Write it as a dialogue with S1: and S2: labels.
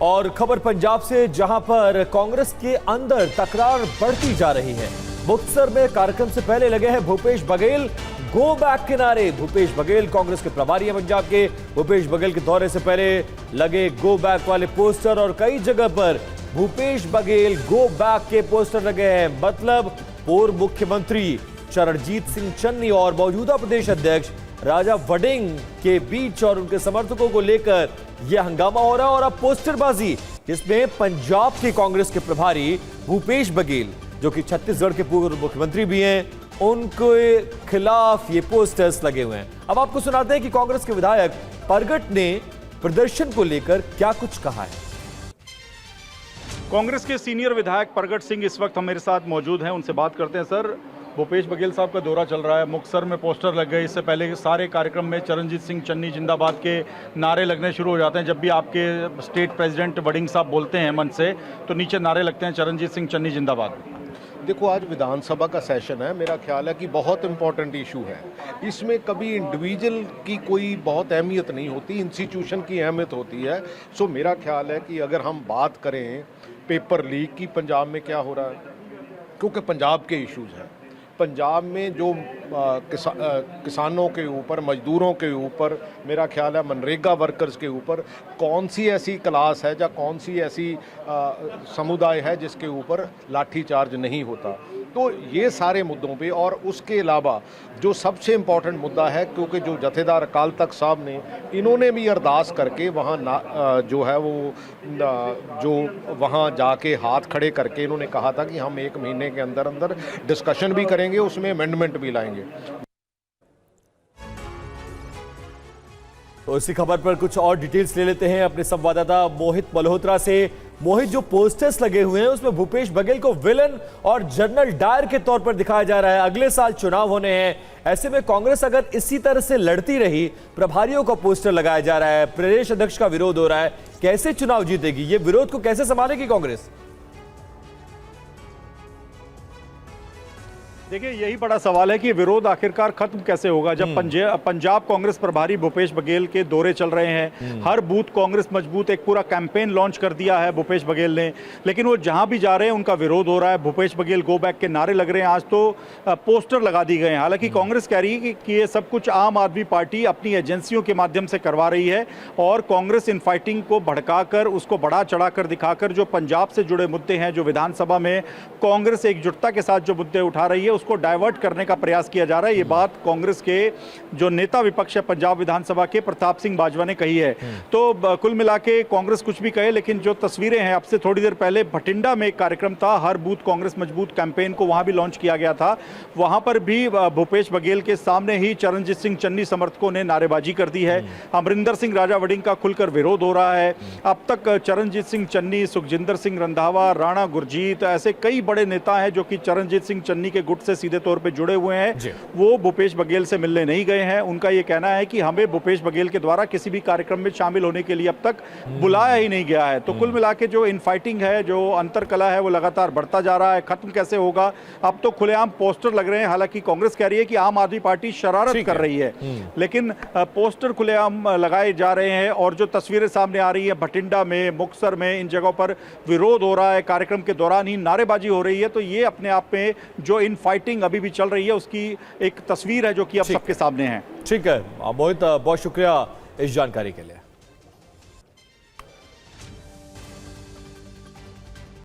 S1: और खबर पंजाब से, जहां पर कांग्रेस के अंदर तकरार बढ़ती जा रही है। मुक्तसर में कार्यक्रम से पहले लगे हैं भूपेश बघेल गो बैक के नारे। भूपेश बघेल कांग्रेस के प्रभारी हैं पंजाब के। भूपेश बघेल के दौरे से पहले लगे गो बैक वाले पोस्टर और कई जगह पर भूपेश बघेल गो बैक के पोस्टर लगे हैं। मतलब पूर्व मुख्यमंत्री चरणजीत सिंह चन्नी और मौजूदा प्रदेश अध्यक्ष राजा वड़िंग के बीच और उनके समर्थकों को लेकर यह हंगामा हो रहा है। और अब पोस्टरबाजी, जिसमें पंजाब के कांग्रेस के प्रभारी भूपेश बघेल, जो कि छत्तीसगढ़ के पूर्व मुख्यमंत्री भी हैं, उनके खिलाफ ये पोस्टर्स लगे हुए हैं। अब आपको सुनाते हैं कि कांग्रेस के विधायक परगट ने प्रदर्शन को लेकर क्या कुछ कहा है।
S2: कांग्रेस के सीनियर विधायक परगट सिंह इस वक्त हमारे साथ मौजूद हैं, उनसे बात करते हैं। सर, भूपेश बघेल साहब का दौरा चल रहा है, मुक्तसर में पोस्टर लग गए। इससे पहले सारे कार्यक्रम में चरणजीत सिंह चन्नी जिंदाबाद के नारे लगने शुरू हो जाते हैं। जब भी आपके स्टेट प्रेसिडेंट वड़िंग साहब बोलते हैं मंच से, तो नीचे नारे लगते हैं चरणजीत सिंह चन्नी जिंदाबाद।
S3: देखो, आज विधानसभा का सेशन है। मेरा ख्याल है कि बहुत इंपॉर्टेंट इशू है। इसमें कभी इंडिविजुअल की कोई बहुत अहमियत नहीं होती, इंस्टीट्यूशन की अहमियत होती है। सो मेरा ख्याल है कि अगर हम बात करें पेपर लीक की, पंजाब में क्या हो रहा है, क्योंकि पंजाब के इश्यूज हैं। पंजाब में जो किसानों के ऊपर, मजदूरों के ऊपर, मेरा ख्याल है मनरेगा वर्कर्स के ऊपर कौन सी ऐसी क्लास है या कौन सी ऐसी समुदाय है जिसके ऊपर लाठीचार्ज नहीं होता। तो ये सारे मुद्दों पे, और उसके अलावा जो सबसे इम्पॉर्टेंट मुद्दा है, क्योंकि जो जथेदार अकाल तख्त साहब ने, इन्होंने भी अरदास करके वहाँ जो है वो जो वहाँ जाके हाथ खड़े करके इन्होंने कहा था कि हम 1 महीने के अंदर अंदर डिस्कशन भी करेंगे, उसमें अमेंडमेंट भी लाएंगे।
S1: तो इसी खबर पर कुछ और डिटेल्स ले लेते हैं अपने संवाददाता मोहित मल्होत्रा से। मोहित, जो पोस्टर्स लगे हुए हैं उसमें भूपेश बघेल को विलन और जनरल डायर के तौर पर दिखाया जा रहा है। अगले साल चुनाव होने हैं, ऐसे में कांग्रेस अगर इसी तरह से लड़ती रही, प्रभारियों का पोस्टर लगाया जा रहा है, प्रदेश अध्यक्ष का विरोध हो रहा है, कैसे चुनाव जीतेगी? ये विरोध को कैसे संभालेगी कांग्रेस?
S2: देखिए, यही बड़ा सवाल है कि विरोध आखिरकार खत्म कैसे होगा जब पंजाब कांग्रेस प्रभारी भूपेश बघेल के दौरे चल रहे हैं। हर बूथ कांग्रेस मजबूत, एक पूरा कैंपेन लॉन्च कर दिया है भूपेश बघेल ने, लेकिन वो जहां भी जा रहे हैं उनका विरोध हो रहा है। भूपेश बघेल गो बैक के नारे लग रहे हैं, आज तो पोस्टर लगा दी गए हैं। हालांकि कांग्रेस कह रही है कि ये सब कुछ आम आदमी पार्टी अपनी एजेंसियों के माध्यम से करवा रही है, और कांग्रेस इन फाइटिंग को भड़काकर, उसको बढ़ा चढ़ाकर दिखाकर जो पंजाब से जुड़े मुद्दे हैं, जो विधानसभा में कांग्रेस एकजुटता के साथ जो मुद्दे उठा रही है, उसको डाइवर्ट करने का प्रयास किया जा रहा है। ये बात कांग्रेस के जो नेता विपक्ष है पंजाब विधानसभा के, प्रताप सिंह बाजवा ने कही है। तो कुल मिला के कांग्रेस कुछ भी कहे, लेकिन जो तस्वीरें हैं, अब से थोड़ी देर पहले भटिंडा में एक कार्यक्रम था, हर बूथ कांग्रेस मजबूत कैंपेन को वहां भी लॉन्च किया गया था। वहां पर भी भूपेश बघेल के सामने ही चरणजीत सिंह चन्नी समर्थकों ने नारेबाजी कर दी है। अमरिंदर सिंह राजा वड़िंग का खुलकर विरोध हो रहा है। अब तक चरणजीत सिंह चन्नी, सुखजिंदर सिंह रंधावा, राणा गुरजीत, ऐसे कई बड़े नेता हैं जो कि चरणजीत सिंह चन्नी के गुट से सीधे तौर पे जुड़े हुए हैं, वो भूपेश बघेल से मिलने नहीं गए हैं। उनका ये कहना है कि हमें भूपेश बघेल के द्वारा किसी भी कार्यक्रम में शामिल होने के लिए अब तक बुलाया ही नहीं गया है। तो कुल मिला के जो इनफाइटिंग है, जो अंतरकला है, वो लगातार बढ़ता जा रहा है। खत्म कैसे होगा? अब तो खुलेआम पोस्टर लग रहे हैं। हालांकि कांग्रेस कह रही है कि आम आदमी पार्टी शरारत कर रही है, लेकिन पोस्टर खुलेआम लगाए जा रहे हैं। और जो तस्वीरें सामने आ रही है भटिंडा में, मुक्तसर में, इन जगहों पर विरोध हो रहा है, कार्यक्रम के दौरान ही नारेबाजी हो रही है। तो ये अपने आप में जो इनफाइटिंग अभी भी चल रही है, उसकी एक तस्वीर है जो कि अब सबके सामने है।
S1: ठीक है मोहित, बहुत शुक्रिया इस जानकारी के लिए।